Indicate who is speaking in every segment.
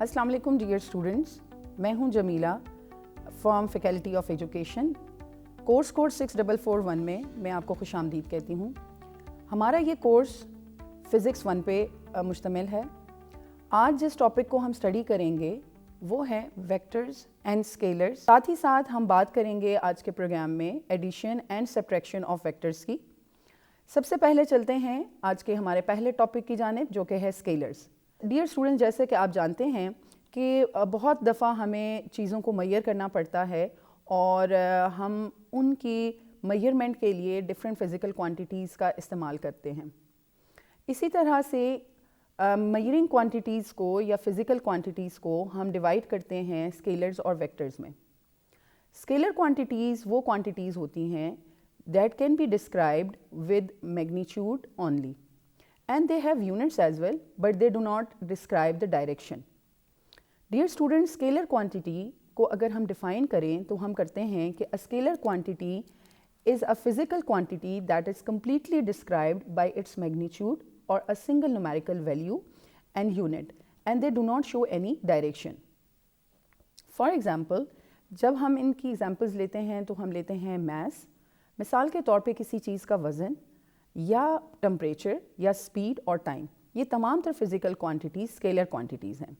Speaker 1: अस्सलाम वालेकुम dear students, मैं हूं Jamila from faculty of education. Course code 6441 में मैं आपको खुशामदीद कहती हूं। हमारा ये कोर्स फ़िज़िक्स 1 पे मुश्तमिल है। आज जिस टॉपिक को हम स्टडी करेंगे वो है वेक्टर्स एंड स्केलर्स। साथ ही साथ हम बात करेंगे आज के प्रोग्राम में addition and subtraction of vectors की। सबसे पहले चलते हैं आज के हमारे पहले टॉपिक की जानिब, जो कि है स्केलर्स। डियर स्टूडेंट, जैसे कि आप जानते हैं कि बहुत दफ़ा हमें चीज़ों को मैयर करना पड़ता है और हम उनकी मैयरमेंट के लिए डिफरेंट फ़िज़िकल क्वांटिटीज़ का इस्तेमाल करते हैं। इसी तरह से मैयरिंग क्वांटिटीज़ को या फ़िज़िकल क्वांटिटीज़ को हम डिवाइड करते हैं स्केलर्स और वेक्टर्स में। स्केलर क्वांटिटीज़ वो क्वांटिटीज़ होती हैं that can be described with magnitude only, and they have units as well, but they do not describe the direction. Dear students, scalar quantity को अगर हम define करें तो हम करते हैं कि a scalar quantity is a physical quantity that is completely described by its magnitude or a single numerical value and unit, and they do not show any direction. For example, जब हम इनकी examples लेते हैं तो हम लेते हैं mass, मिसाल के तौर पे किसी चीज़ का वज़न या टेम्परेचर या स्पीड और टाइम, ये तमाम तर फिज़िकल क्वांटिटीज़ स्केलर क्वांटिटीज़ हैं।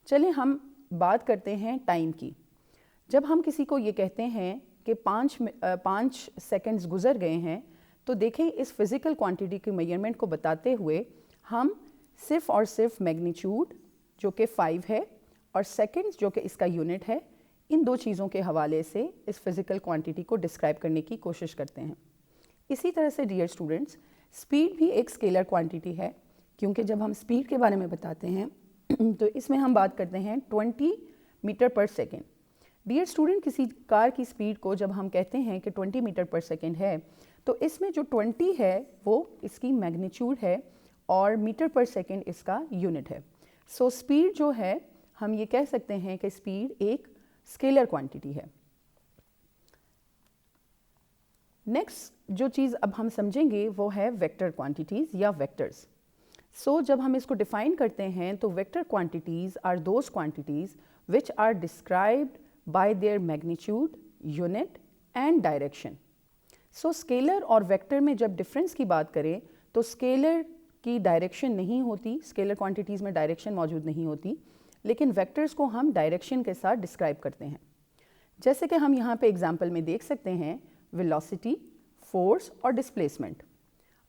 Speaker 1: चलिए हम बात करते हैं टाइम की। जब हम किसी को ये कहते हैं कि 5 सेकंड्स गुजर गए हैं, तो देखें इस फिज़िकल क्वांटिटी के मेजरमेंट को बताते हुए हम सिर्फ़ और सिर्फ मैग्नीट्यूड जो कि 5 है और सेकंड्स जो कि इसका यूनिट है, इन दो चीज़ों के हवाले से इस फिज़िकल क्वांटिटी को डिस्क्राइब करने की कोशिश करते हैं। इसी तरह से डियर स्टूडेंट्स, स्पीड भी एक स्केलर क्वांटिटी है, क्योंकि जब हम स्पीड के बारे में बताते हैं तो इसमें हम बात करते हैं 20 मीटर पर सेकेंड। डियर स्टूडेंट, किसी कार की स्पीड को जब हम कहते हैं कि 20 मीटर पर सेकेंड है, तो इसमें जो 20 है वो इसकी मैग्नीट्यूड है और मीटर पर सेकेंड इसका यूनिट है। सो स्पीड जो है, हम ये कह सकते हैं कि स्पीड एक स्केलर क्वांटिटी है। नेक्स्ट जो चीज़ अब हम समझेंगे वो है वेक्टर क्वांटिटीज़ या वेक्टर्स। सो जब हम इसको डिफाइन करते हैं तो vector quantities are those quantities which are described by their magnitude, unit and direction. So scalar और वेक्टर में जब डिफरेंस की बात करें तो स्केलर की डायरेक्शन नहीं होती, स्केलर क्वांटिटीज़ में डायरेक्शन मौजूद नहीं होती, लेकिन वेक्टर्स को हम डायरेक्शन के साथ डिस्क्राइब करते हैं। जैसे कि हम यहाँ पे एग्जांपल में देख सकते हैं वेलोसिटी, फोर्स और डिस्प्लेसमेंट।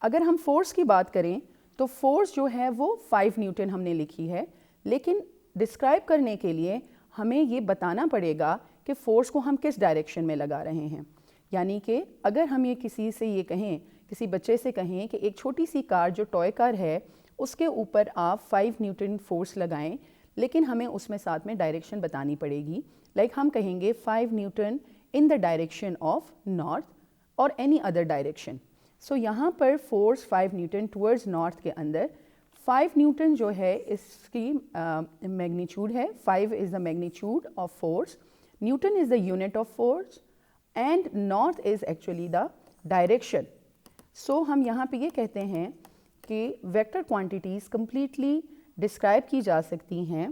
Speaker 1: अगर हम फोर्स की बात करें तो फोर्स जो है वो 5 न्यूटन हमने लिखी है, लेकिन डिस्क्राइब करने के लिए हमें ये बताना पड़ेगा कि फोर्स को हम किस डायरेक्शन में लगा रहे हैं। यानी कि अगर हम ये किसी से ये कहें, किसी बच्चे से कहें कि एक छोटी सी कार जो टॉय कार है उसके ऊपर आप 5 न्यूटन फोर्स लगाएं, लेकिन हमें उसमें साथ में डायरेक्शन बतानी पड़ेगी। लाइक हम कहेंगे 5 Newton in the direction of north और एनी अदर डायरेक्शन। सो यहाँ पर फोर्स 5 न्यूटन टुवर्ड्स नॉर्थ के अंदर 5 न्यूटन जो है इसकी मैग्नीट्यूड है। 5 is the magnitude of force, Newton is the unit of force and north is actually the direction. So हम यहाँ पे ये कहते हैं कि वेक्टर क्वांटिटीज़ कंप्लीटली डिस्क्राइब की जा सकती हैं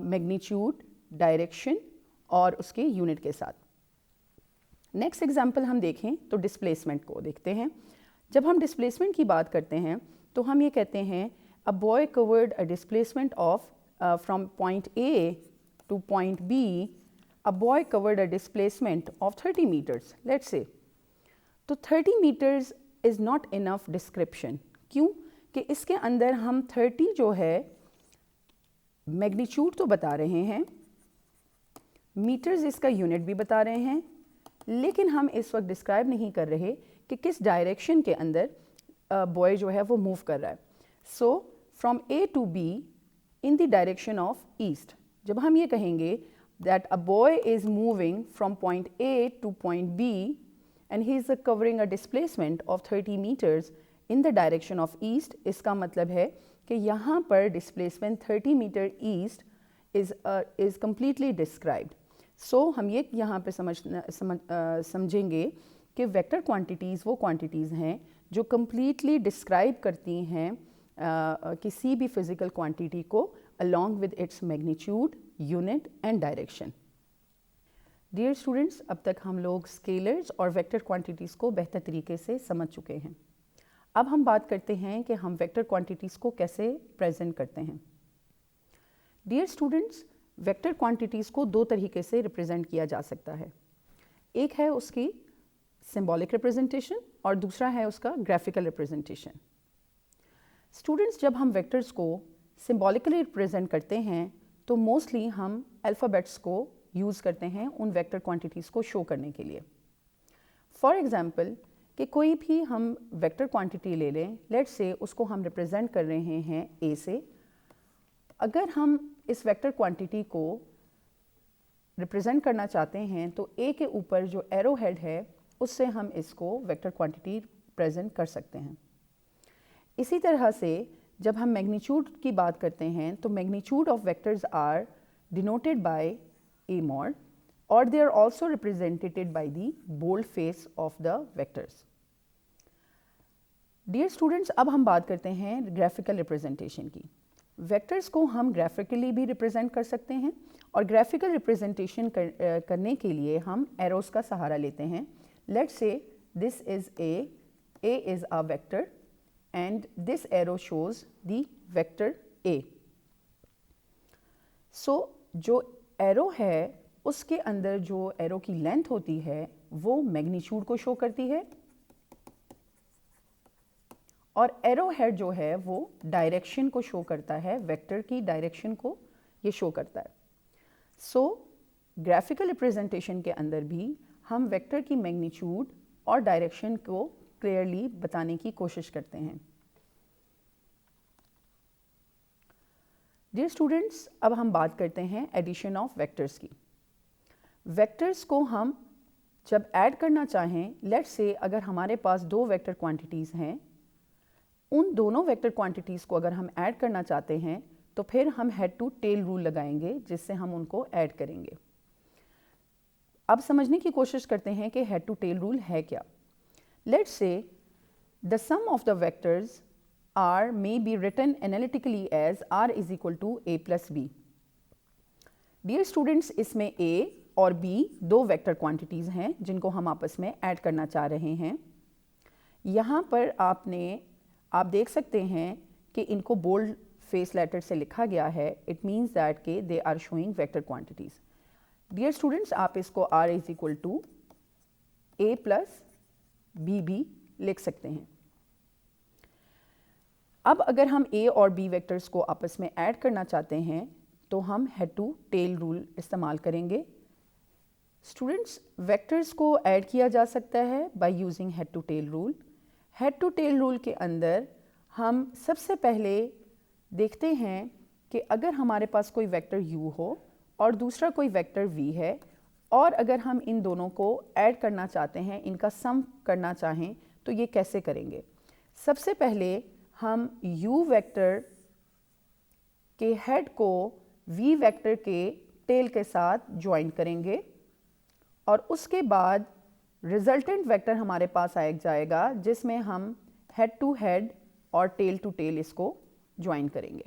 Speaker 1: मैग्नीट्यूड, डायरेक्शन और उसके यूनिट के साथ। नेक्स्ट एग्जांपल हम देखें तो डिस्प्लेसमेंट को देखते हैं। जब हम डिस्प्लेसमेंट की बात करते हैं तो हम ये कहते हैं a boy covered a displacement of from point A to point B, a boy covered a displacement of 30 metres, let's say. तो 30 metres is not enough description. क्यों? कि इसके अंदर हम 30 जो है मैग्नीट्यूड तो बता रहे हैं, मीटर्स इसका यूनिट भी बता रहे हैं, लेकिन हम इस वक्त डिस्क्राइब नहीं कर रहे कि किस डायरेक्शन के अंदर बॉय जो है वो मूव कर रहा है। So from A to B in the direction of east, जब हम ये कहेंगे that a boy is moving from point A to point B and he is covering a displacement of 30 meters in the direction of east, इसका मतलब है कि यहाँ पर displacement 30 meter east is completely described. So हम ये यहाँ पे समझेंगे कि वेक्टर क्वांटिटीज़ वो क्वांटिटीज़ हैं जो कम्प्लीटली डिस्क्राइब करती हैं किसी भी फिज़िकल क्वांटिटी को along with its magnitude, unit and direction. Dear students, अब तक हम लोग स्केलर्स और वेक्टर क्वांटिटीज़ को बेहतर तरीके से समझ चुके हैं. अब हम बात करते हैं कि हम वेक्टर क्वांटिटीज़ को कैसे प्रेजेंट करते हैं. डियर स्टूडेंट्स, वेक्टर क्वांटिटीज़ को दो तरीके से रिप्रेजेंट किया जा सकता है. एक है उसकी सिंबॉलिक रिप्रेजेंटेशन और दूसरा है उसका ग्राफिकल रिप्रेजेंटेशन. स्टूडेंट्स, जब हम वेक्टर्स को सिंबॉलिकली रिप्रेजेंट करते हैं तो मोस्टली हम अल्फ़ाबेट्स को यूज़ करते हैं उन वेक्टर क्वांटिटीज़ को शो करने के लिए. फॉर एग्ज़ाम्पल कि कोई भी हम वेक्टर क्वांटिटी ले लें, लेट्स से उसको हम रिप्रेजेंट कर रहे हैं ए से. अगर हम इस वेक्टर क्वांटिटी को रिप्रेजेंट करना चाहते हैं तो ए के ऊपर जो एरो हेड है उससे हम इसको वेक्टर क्वांटिटी प्रेजेंट कर सकते हैं. इसी तरह से जब हम मैग्नीट्यूड की बात करते हैं तो magnitude of vectors are denoted by A mod, or they are also represented by the bold face of the vectors. Dear students, अब हम बात करते हैं ग्राफिकल रिप्रेजेंटेशन की. वेक्टर्स को हम ग्राफिकली भी रिप्रेजेंट कर सकते हैं और ग्राफिकल रिप्रेजेंटेशन करने के लिए हम एरोस का सहारा लेते हैं. Let's say this is A is a vector and this arrow shows the vector A. सो जो एरो है उसके अंदर जो एरो की लेंथ होती है वो मैग्नीट्यूड को शो करती है और एरो हेड जो है वो डायरेक्शन को शो करता है, वेक्टर की डायरेक्शन को ये शो करता है. सो ग्राफिकल रिप्रेजेंटेशन के अंदर भी हम वेक्टर की मैग्नीट्यूड और डायरेक्शन को क्लियरली बताने की कोशिश करते हैं. डियर स्टूडेंट्स, अब हम बात करते हैं एडिशन ऑफ वेक्टर्स की. वेक्टर्स को हम जब ऐड करना चाहें, लेट्स से अगर हमारे पास दो वेक्टर क्वांटिटीज़ हैं, उन दोनों वेक्टर क्वांटिटीज़ को अगर हम ऐड करना चाहते हैं तो फिर हम हेड टू टेल रूल लगाएंगे जिससे हम उनको ऐड करेंगे. अब समझने की कोशिश करते हैं कि हेड टू टेल रूल है क्या. Let's say the sum of the vectors R may be written analytically as R is equal to A plus B. Dear students, इसमें A और B दो वेक्टर क्वांटिटीज़ हैं जिनको हम आपस में ऐड करना चाह रहे हैं. यहाँ पर आप देख सकते हैं कि इनको बोल्ड फेस लेटर से लिखा गया है. इट मीन्स दैट के they are showing vector quantities. Dear students, आप इसको R is equal to A plus B भी लिख सकते हैं. अब अगर हम A और B वेक्टर्स को आपस में ऐड करना चाहते हैं तो हम हेड टू टेल रूल इस्तेमाल करेंगे. स्टूडेंट्स, वेक्टर्स को ऐड किया जा सकता है by using head to tail rule. Head to tail rule के अंदर हम सबसे पहले देखते हैं कि अगर हमारे पास कोई वेक्टर U हो और दूसरा कोई वेक्टर V है और अगर हम इन दोनों को ऐड करना चाहते हैं, इनका सम करना चाहें तो ये कैसे करेंगे. सबसे पहले हम U वेक्टर के हेड को V वेक्टर के टेल के साथ ज्वाइन करेंगे और उसके बाद रिजल्टेंट वेक्टर हमारे पास आ जाएगा जिसमें हम हेड टू हेड और टेल टू टेल इसको ज्वाइन करेंगे.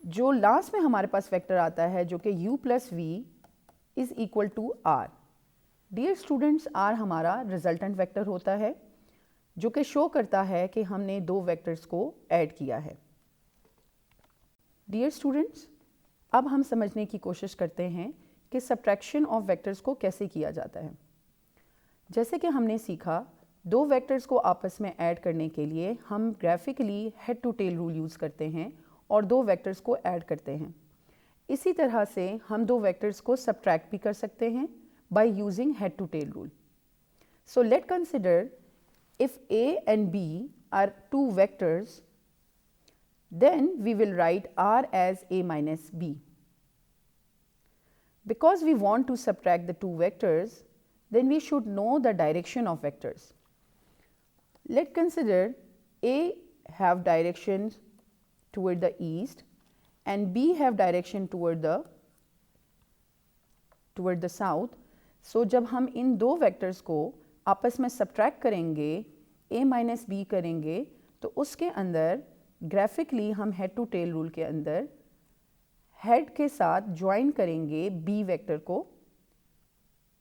Speaker 1: जो लास्ट में हमारे पास वेक्टर आता है जो कि U plus V is equal to R. Dear students, R हमारा रिजल्टेंट वेक्टर होता है जो कि शो करता है कि हमने दो वेक्टर्स को ऐड किया है. डियर स्टूडेंट्स, अब हम समझने की कोशिश करते हैं कि सब्ट्रैक्शन ऑफ वेक्टर्स को कैसे किया जाता है. जैसे कि हमने सीखा, दो वेक्टर्स को आपस में ऐड करने के लिए हम graphically head to tail rule use करते हैं और दो वेक्टर्स को ऐड करते हैं. इसी तरह से हम दो वेक्टर्स को सब्ट्रैक्ट भी कर सकते हैं by using head to tail rule. So let consider if A and B are two vectors, then we will write R as A minus B. Because we want to subtract the two vectors, then we should know the direction of vectors. Let's consider A have direction toward the east and B have direction toward the south. So जब हम इन दो vectors को आपस में subtract करेंगे, A minus B करेंगे, तो उसके अंदर ग्राफिकली हम हेड टू टेल रूल के अंदर हेड के साथ ज्वाइन करेंगे बी वेक्टर को,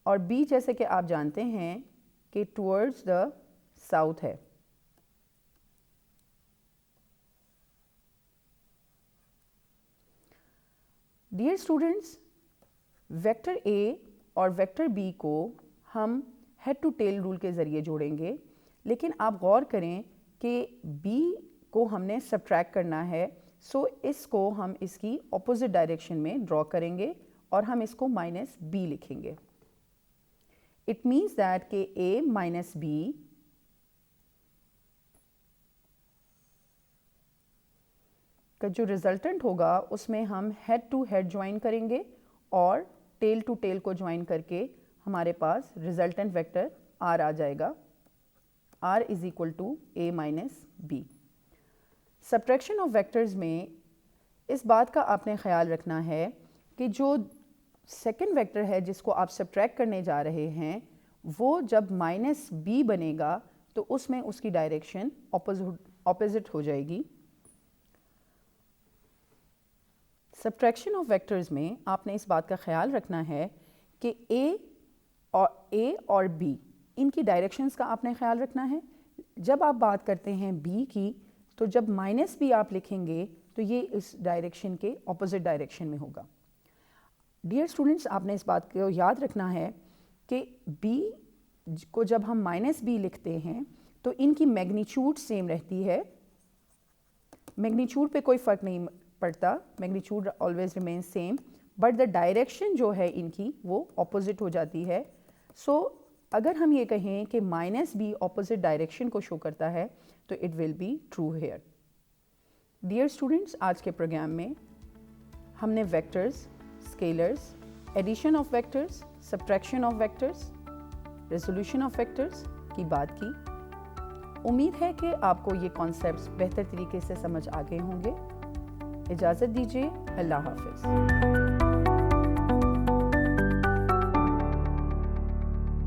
Speaker 1: और बी जैसे कि आप जानते हैं कि टुवर्ड्स द साउथ है। डियर स्टूडेंट्स, वेक्टर ए और वेक्टर बी को हम हेड टू टेल रूल के ज़रिए जोड़ेंगे, लेकिन आप गौर करें कि बी को हमने सब्ट्रैक्ट करना है, सो इसको हम इसकी ऑपोजिट डायरेक्शन में ड्रॉ करेंगे और हम इसको माइनस बी लिखेंगे। इट मीन्स दैट कि ए माइनस बी का जो रिजल्टेंट होगा उसमें हम हेड टू हेड ज्वाइन करेंगे और टेल टू टेल को ज्वाइन करके हमारे पास रिजल्टेंट वेक्टर आर आ जाएगा। R is equal to A minus B. Subtraction of vectors में इस बात का आपने ख्याल रखना है कि जो सेकेंड वेक्टर है जिसको आप सब्ट्रैक्ट करने जा रहे हैं वो जब माइनस बी बनेगा तो उसमें उसकी डायरेक्शन ऑपोजिट हो जाएगी। सब्ट्रैक्शन ऑफ वेक्टर्स में आपने इस बात का ख्याल रखना है कि ए और बी इनकी डायरेक्शंस का आपने ख्याल रखना है। जब आप बात करते हैं बी की, तो जब माइनस बी आप लिखेंगे तो ये इस डायरेक्शन के ऑपोजिट डायरेक्शन में होगा। डियर स्टूडेंट्स, आपने इस बात को याद रखना है कि बी को जब हम माइनस बी लिखते हैं तो इनकी मैग्नीट्यूड सेम रहती है। मैग्नीट्यूड पे कोई फ़र्क नहीं पड़ता, magnitude always remain same, but the direction जो है इनकी वो ऑपोजिट हो जाती है। सो अगर हम ये कहें कि माइनस बी ऑपोजिट डायरेक्शन को शो करता है तो it will be true here. Dear students, आज के प्रोग्राम में हमने vectors, scalars, addition of vectors, subtraction of vectors, resolution of vectors की बात की। उम्मीद है कि आपको ये कॉन्सेप्ट्स बेहतर तरीके से समझ आ गए होंगे। इजाज़त दीजिए, अल्लाह हाफ़िज़।